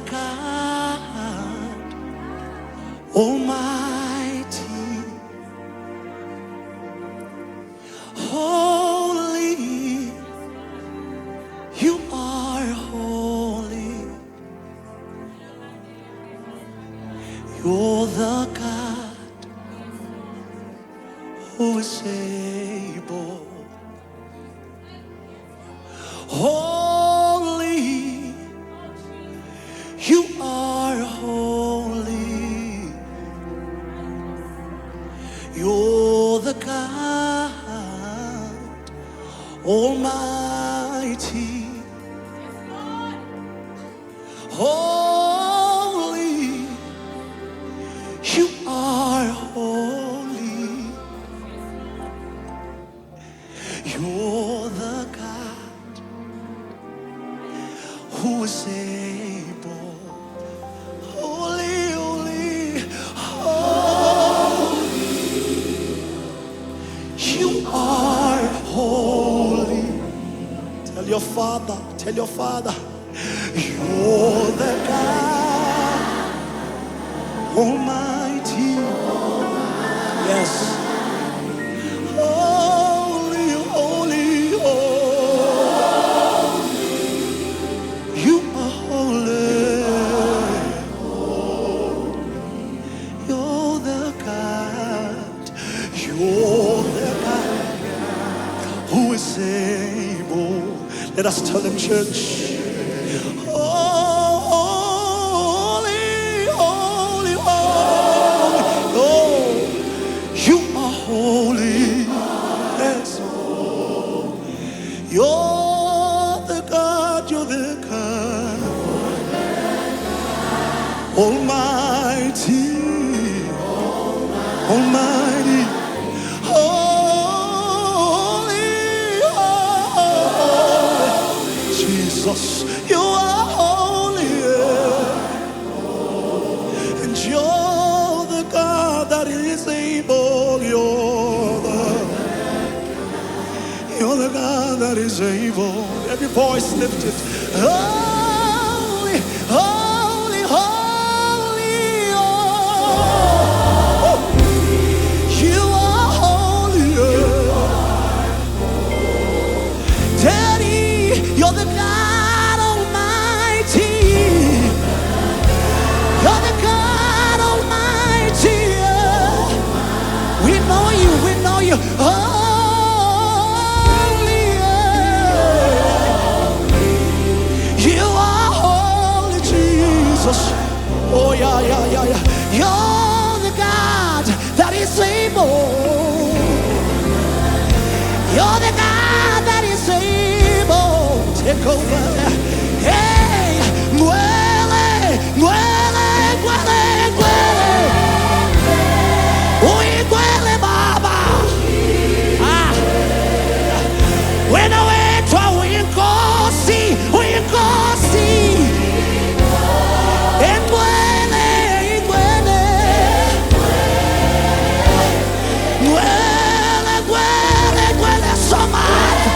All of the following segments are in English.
God Almighty, holy, you are holy. You're the God who is able. Holy, you are holy. You're the God Almighty. Holy, you are holy. You're the God who is able. Holy, holy, holy. You are holy. Tell your Father, you're the God Almighty. Yes. Holy, holy, holy. You are holy. You're the God. You're the God who is able. Let us tell him, church. Holy, holy, holy. Oh, you are holy. Yes. You're the God, you're the God Almighty, Almighty, holy, holy. Jesus, you are holy, and you're the God that is able. You're the God that is able. Every voice lifted. Holy, holy, holy. Oh, you are holy. Daddy, you're the God Almighty. You're the God Almighty. We know you, we know you. Oh, yeah, yeah, yeah, yeah. You're the God that is able. You're the God that is able. Take over. Hey, muele, muele, muele, muele. Uy, muele, Baba. Ah. When I went to we go see. Somebody,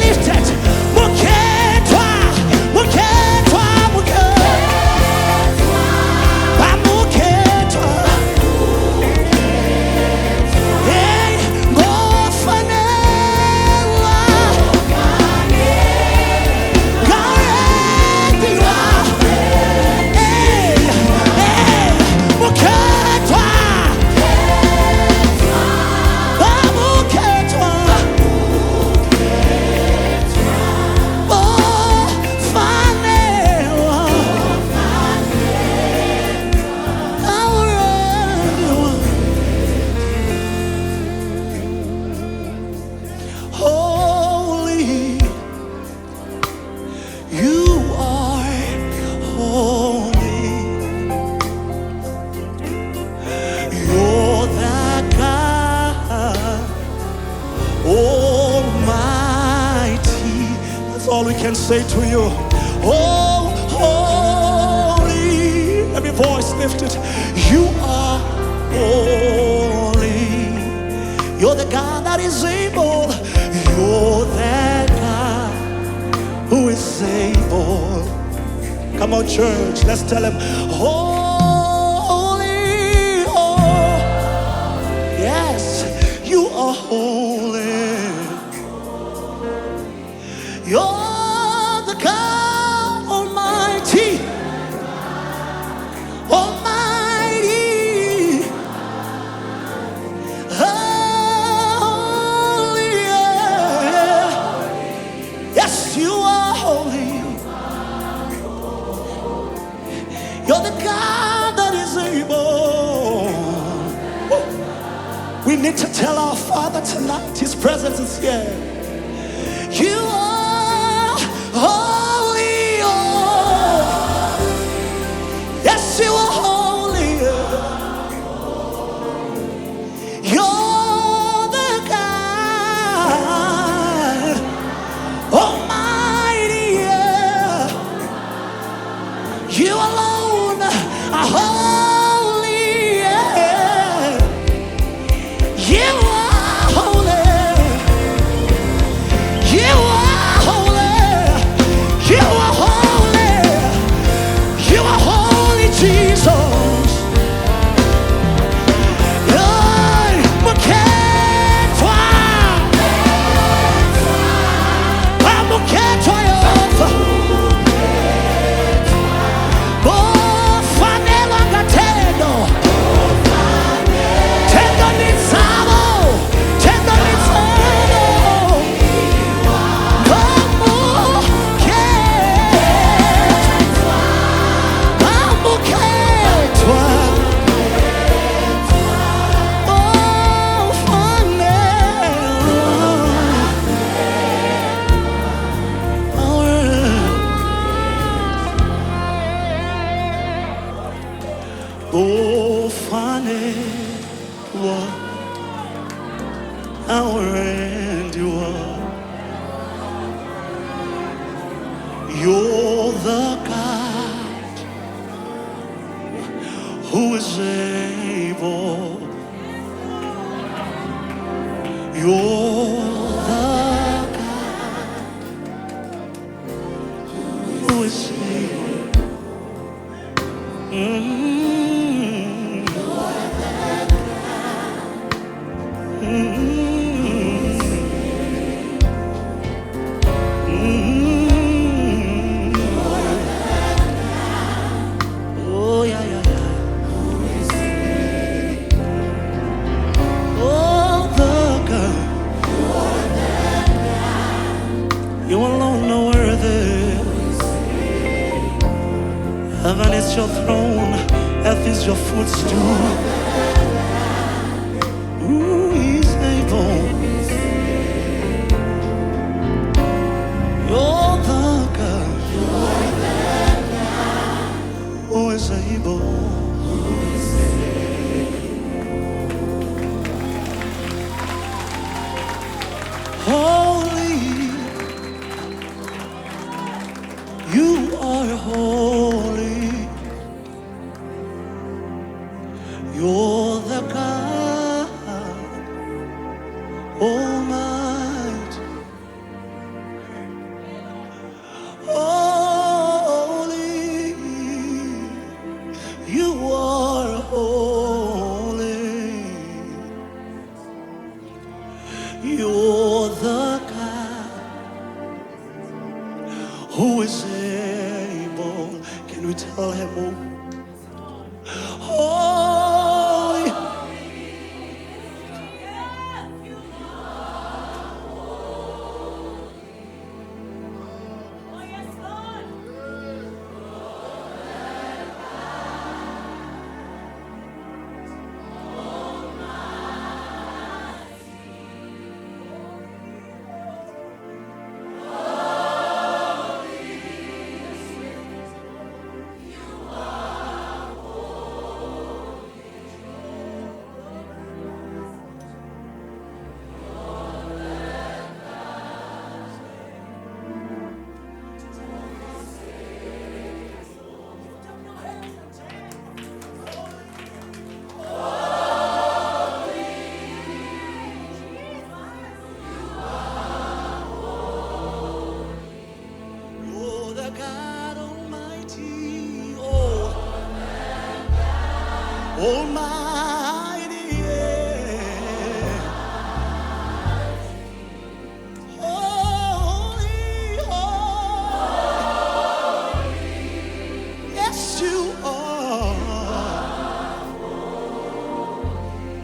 lifted. Muketwa, muketwa, muketwa, muketwa. Hey, ngofanela, garetiwa. Hey, hey, muketwa, muketwa. Holy, you are holy. You're that God Almighty. That's all we can say to you. Oh, holy. Every voice lifted. You are holy. You're the God that is able. You're that God who is able. Come on, church. Let's tell him, holy, oh, yes, you are holy. You're the God Almighty. Almighty. Holy, yeah. Yes, you are holy. You're the God that is able. We need to tell our Father tonight, His presence is here. You are holy, oh. Yes, you are holy. You're the God Almighty, yeah. You alone are holy, yeah. You are holy. You are holy. You are holy. You are holy, Jesus. Hey, muketwa. Muketwa, Yehova. Oh, fanela ngatendo. Tendo nizamo. Tendo nizamo. Oh, funny, our end you are. You're the God who is able. You're the God who is able. Oh, yeah, yeah, yeah. Oh, the God. You alone are worthy. Heaven is your throne, earth is your footstool. Ooh, He's able. You're the God who is able. Holy, you are holy. You're the God Almighty. Can we tell him, holy? You're the God Almighty, Almighty, yeah. Holy, holy, yes you are.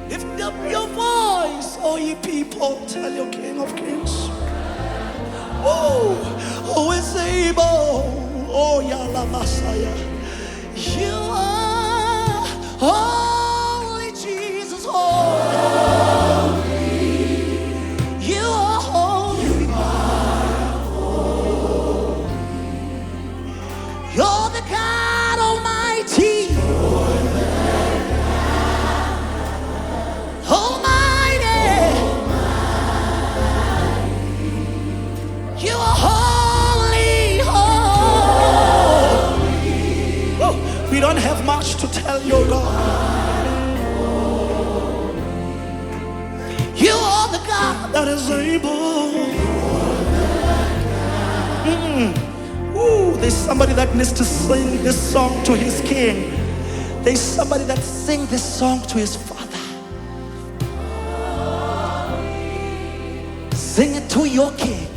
Lift up your voice, oh ye people, tell your King of Kings. Oh, who is able? Oh, Yala Messiah. You are holy, Jesus, holy. You are holy. You're the God Almighty. Almighty. You are holy, holy. Oh, we don't have much to tell you, God. You are the God that is able. Ooh, there's somebody that needs to sing this song to his King. There's somebody that sing this song to his Father. Sing it to your King.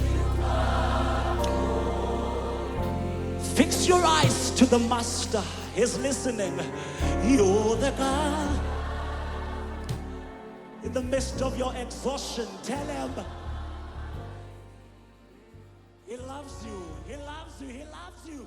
Fix your eyes to the Master. He's listening. You're the God. In the midst of your exhaustion, tell him he loves you. He loves you. He loves you.